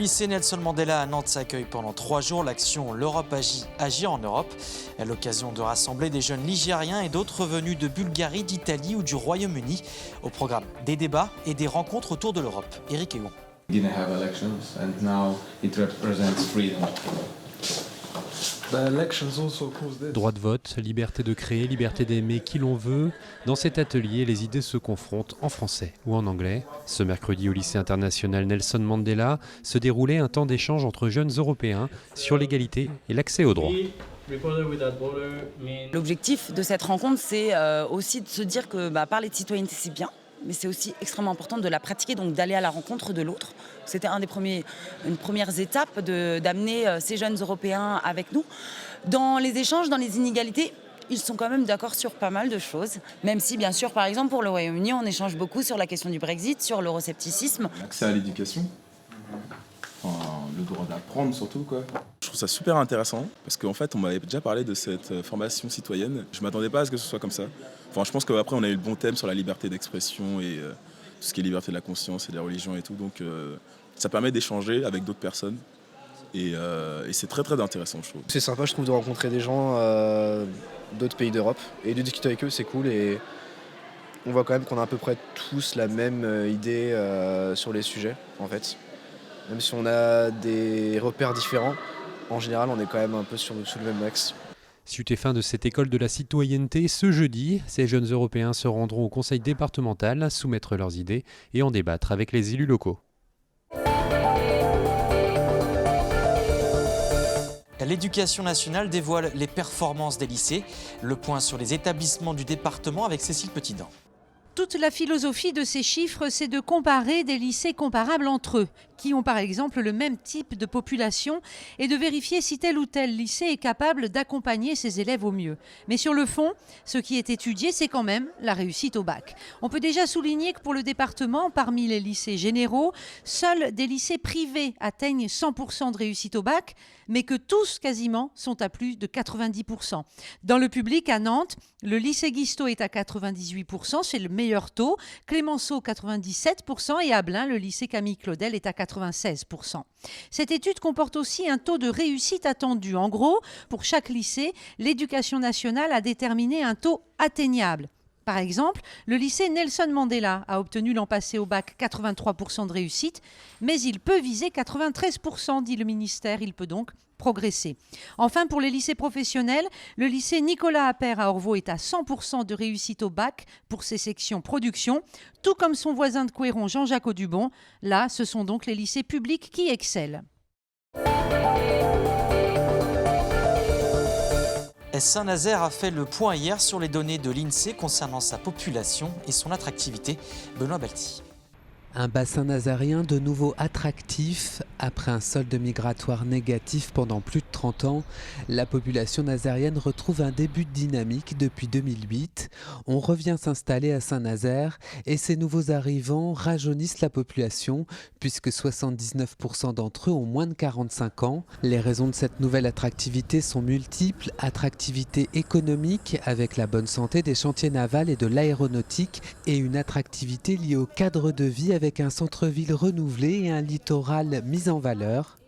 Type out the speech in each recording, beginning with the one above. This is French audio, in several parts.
lycée Nelson Mandela à Nantes s'accueille pendant 3 jours l'action L'Europe agit en Europe. À l'occasion de rassembler des jeunes Ligériens et d'autres venus de Bulgarie, d'Italie ou du Royaume-Uni. Au programme, des débats et des rencontres autour de l'Europe. Éric Egon. Didn't have elections and now it represents freedom. Droit de vote, liberté de créer, liberté d'aimer qui l'on veut. Dans cet atelier, les idées se confrontent en français ou en anglais. Ce mercredi au lycée international Nelson Mandela se déroulait un temps d'échange entre jeunes Européens sur l'égalité et l'accès aux droits. L'objectif de cette rencontre, c'est aussi de se dire que parler de citoyenneté, c'est bien. Mais c'est aussi extrêmement important de la pratiquer, donc d'aller à la rencontre de l'autre. C'était une première étape d'amener ces jeunes Européens avec nous. Dans les échanges, dans les inégalités, ils sont quand même d'accord sur pas mal de choses. Même si, bien sûr, par exemple, pour le Royaume-Uni, on échange beaucoup sur la question du Brexit, sur l'euroscepticisme. L'accès à l'éducation, le droit d'apprendre surtout, quoi. Je trouve ça super intéressant parce qu'en fait, on m'avait déjà parlé de cette formation citoyenne. Je ne m'attendais pas à ce que ce soit comme ça. Enfin, je pense qu'après, on a eu le bon thème sur la liberté d'expression et tout ce qui est liberté de la conscience et des religions et tout. Donc, ça permet d'échanger avec d'autres personnes et c'est très, très intéressant, je trouve. C'est sympa, je trouve, de rencontrer des gens d'autres pays d'Europe et de discuter avec eux, c'est cool. Et on voit quand même qu'on a à peu près tous la même idée sur les sujets, en fait. Même si on a des repères différents, en général, on est quand même un peu sur le même axe. Suite et fin de cette école de la citoyenneté, ce jeudi, ces jeunes Européens se rendront au conseil départemental, soumettre leurs idées et en débattre avec les élus locaux. L'éducation nationale dévoile les performances des lycées. Le point sur les établissements du département avec Cécile Petitdent. Toute la philosophie de ces chiffres, c'est de comparer des lycées comparables entre eux, qui ont par exemple le même type de population, et de vérifier si tel ou tel lycée est capable d'accompagner ses élèves au mieux. Mais sur le fond, ce qui est étudié, c'est quand même la réussite au bac. On peut déjà souligner que pour le département, parmi les lycées généraux, seuls des lycées privés atteignent 100% de réussite au bac, mais que tous, quasiment, sont à plus de 90%. Dans le public, à Nantes, le lycée Guisto est à 98%, c'est le meilleur taux, Clémenceau 97% et à Blain, le lycée Camille Claudel est à 96%. Cette étude comporte aussi un taux de réussite attendu. En gros, pour chaque lycée, l'éducation nationale a déterminé un taux atteignable. Par exemple, le lycée Nelson Mandela a obtenu l'an passé au bac 83% de réussite, mais il peut viser 93%, dit le ministère. Il peut donc progresser. Enfin, pour les lycées professionnels, le lycée Nicolas Appert à Orvaux est à 100% de réussite au bac pour ses sections production, tout comme son voisin de Couéron, Jean-Jacques Audubon. Là, ce sont donc les lycées publics qui excellent. Saint-Nazaire a fait le point hier sur les données de l'INSEE concernant sa population et son attractivité. Benoît Balti. Un bassin nazarien de nouveau attractif. Après un solde migratoire négatif pendant plus de 30 ans, la population nazarienne retrouve un début de dynamique depuis 2008. On revient s'installer à Saint-Nazaire et ces nouveaux arrivants rajeunissent la population puisque 79% d'entre eux ont moins de 45 ans. Les raisons de cette nouvelle attractivité sont multiples. Attractivité économique avec la bonne santé des chantiers navals et de l'aéronautique et une attractivité liée au cadre de vie avec un centre-ville renouvelé et un littoral mis en valeur.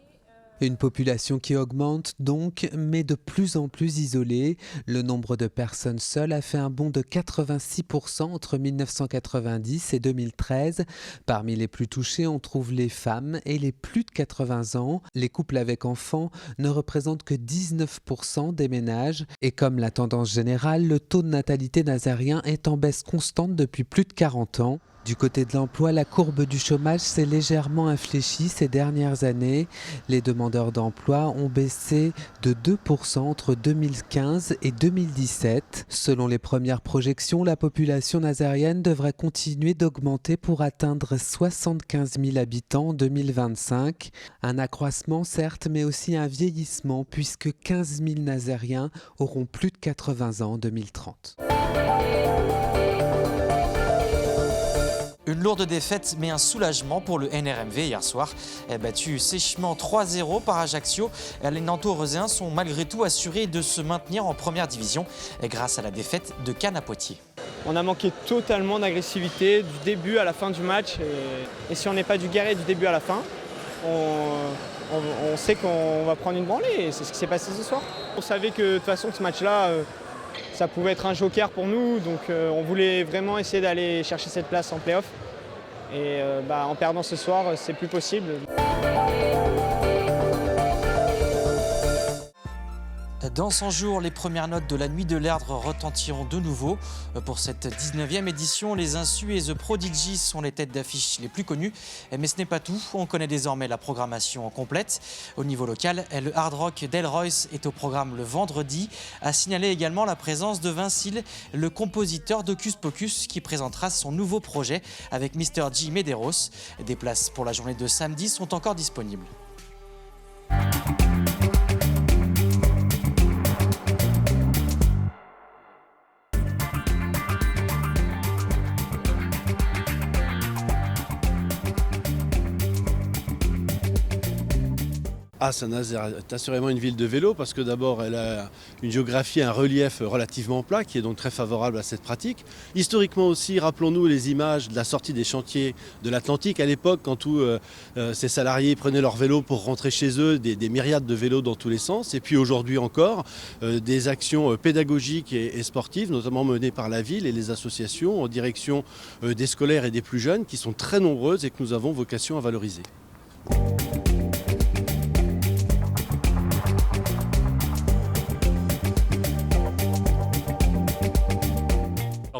Une population qui augmente donc, mais de plus en plus isolée. Le nombre de personnes seules a fait un bond de 86% entre 1990 et 2013. Parmi les plus touchés, on trouve les femmes et les plus de 80 ans. Les couples avec enfants ne représentent que 19% des ménages. Et comme la tendance générale, le taux de natalité nazarien est en baisse constante depuis plus de 40 ans. Du côté de l'emploi, la courbe du chômage s'est légèrement infléchie ces dernières années. Les demandeurs d'emploi ont baissé de 2% entre 2015 et 2017. Selon les premières projections, la population nazarienne devrait continuer d'augmenter pour atteindre 75 000 habitants en 2025. Un accroissement certes, mais aussi un vieillissement puisque 15 000 Nazariens auront plus de 80 ans en 2030. Une lourde défaite mais un soulagement pour le NRMV hier soir. Battu sèchement 3-0 par Ajaccio, les Nantais-Eurasiens sont malgré tout assurés de se maintenir en première division grâce à la défaite de Cannes à Poitiers. On a manqué totalement d'agressivité du début à la fin du match et si on n'est pas du guerrier du début à la fin, on sait qu'on va prendre une branlée et c'est ce qui s'est passé ce soir. On savait que de toute façon ce match-là, ça pouvait être un joker pour nous, donc on voulait vraiment essayer d'aller chercher cette place en play-off. Et en perdant ce soir, c'est plus possible. Dans 100 jours, les premières notes de la Nuit de l'Erdre retentiront de nouveau. Pour cette 19e édition, les Insus et The Prodigy sont les têtes d'affiche les plus connues. Mais ce n'est pas tout, on connaît désormais la programmation complète. Au niveau local, le Hard Rock d'Elroyce est au programme le vendredi. À signaler également la présence de Vince Hill, le compositeur d'Hocus Pocus, qui présentera son nouveau projet avec Mr. G. Medeiros. Des places pour la journée de samedi sont encore disponibles. Saint-Nazaire est assurément une ville de vélo parce que d'abord elle a une géographie, un relief relativement plat qui est donc très favorable à cette pratique. Historiquement aussi, rappelons-nous les images de la sortie des chantiers de l'Atlantique à l'époque quand tous ces salariés prenaient leur vélo pour rentrer chez eux, des myriades de vélos dans tous les sens. Et puis aujourd'hui encore, des actions pédagogiques et sportives, notamment menées par la ville et les associations en direction des scolaires et des plus jeunes qui sont très nombreuses et que nous avons vocation à valoriser.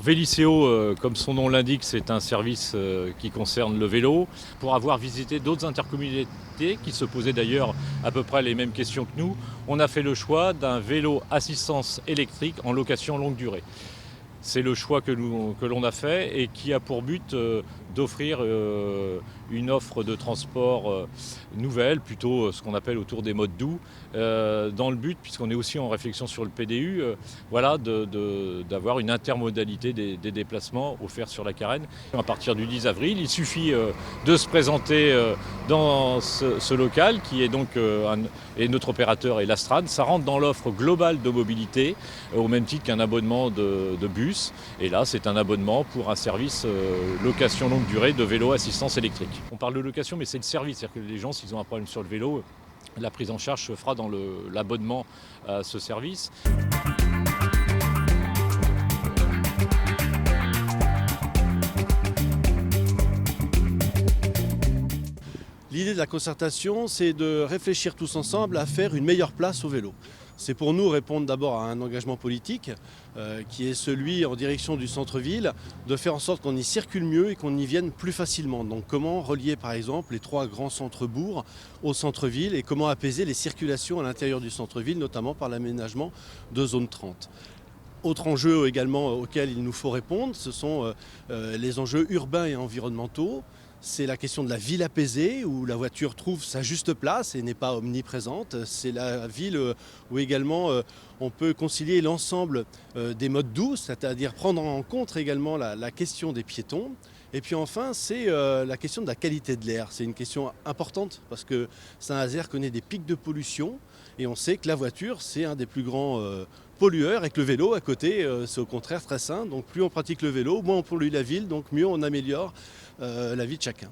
Vélicéo, comme son nom l'indique, c'est un service qui concerne le vélo. Pour avoir visité d'autres intercommunalités qui se posaient d'ailleurs à peu près les mêmes questions que nous, on a fait le choix d'un vélo assistance électrique en location longue durée. C'est le choix que l'on a fait et qui a pour but d'offrir une offre de transport nouvelle, plutôt ce qu'on appelle autour des modes doux, dans le but, puisqu'on est aussi en réflexion sur le PDU, d'avoir une intermodalité des déplacements offerts sur la Carène. À partir du 10 avril, il suffit de se présenter dans ce local qui est donc et notre opérateur est l'Astrad. Ça rentre dans l'offre globale de mobilité au même titre qu'un abonnement de bus. Et là, c'est un abonnement pour un service location longue durée de vélo assistance électrique. On parle de location, mais c'est le service. C'est-à-dire que les gens, s'ils ont un problème sur le vélo, la prise en charge se fera dans l'abonnement à ce service. L'idée de la concertation, c'est de réfléchir tous ensemble à faire une meilleure place au vélo. C'est pour nous répondre d'abord à un engagement politique qui est celui en direction du centre-ville, de faire en sorte qu'on y circule mieux et qu'on y vienne plus facilement. Donc comment relier par exemple les 3 grands centres-bourgs au centre-ville et comment apaiser les circulations à l'intérieur du centre-ville, notamment par l'aménagement de zone 30. Autre enjeu également auquel il nous faut répondre, ce sont les enjeux urbains et environnementaux. C'est la question de la ville apaisée où la voiture trouve sa juste place et n'est pas omniprésente. C'est la ville où également on peut concilier l'ensemble des modes doux, c'est-à-dire prendre en compte également la question des piétons. Et puis enfin, c'est la question de la qualité de l'air. C'est une question importante parce que Saint-Nazaire connaît des pics de pollution et on sait que la voiture, c'est un des plus grands pollueurs et que le vélo à côté, c'est au contraire très sain. Donc plus on pratique le vélo, moins on pollue la ville, donc mieux on améliore la vie de chacun.